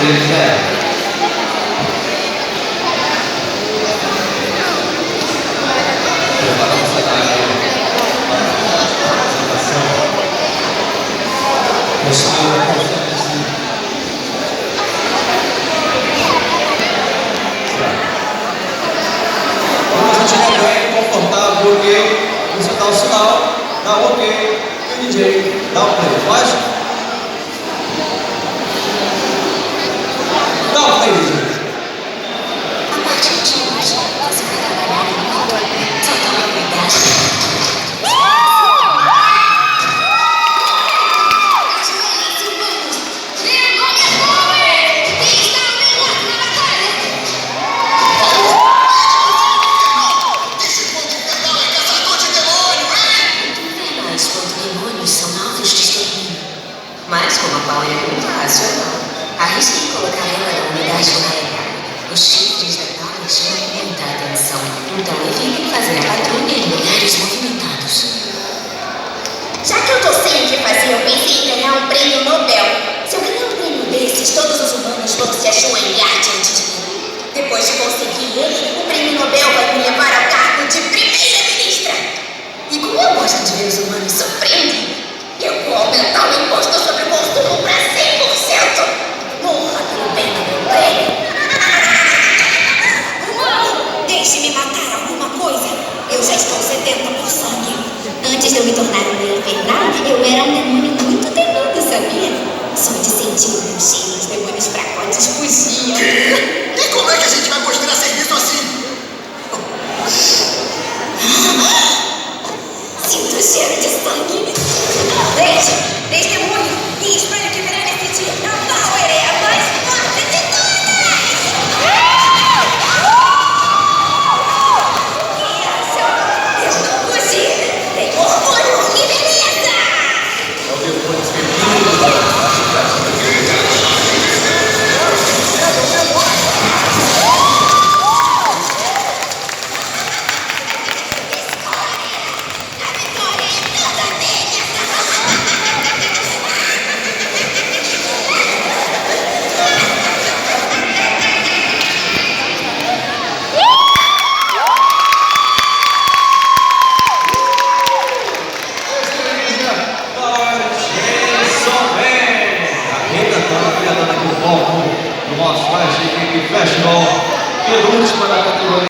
Quando a gente estiver bem, confortável, ok, você dá o sinal, dá o ok, e o DJ dá o play. Pode? Dá o play, DJ. A partir de hoje, você vai trabalhar em uma hora. Só toma cuidado. Mas como a Paula é muito racional, arrisquei colocar ela na unidade carregada. Os chifres da Paula chamam muita atenção, então evitem fazer a patrulha em lugares movimentados. Já que eu tô sem o que fazer, eu pensei em ganhar um prêmio Nobel. Se eu ganhar um prêmio desses, todos os humanos vão se ajoelhar diante de mim. Depois de conseguir ele, o prêmio Nobel vai me levar ao cargo de primeira-ministra. E como eu gosto de ver os humanos sofrendo, eu vou aumentar o imposto sobre o consumo para 100%. Morra pelo bem do meu prêmio. Deixe-me matar alguma coisa. Eu já estou sedenta por sangue. Antes de eu me tornar uma infernal, eu era um demônio muito temido, sabia? Só de sentir o meu cheiro, os demônios fracotes fugiam.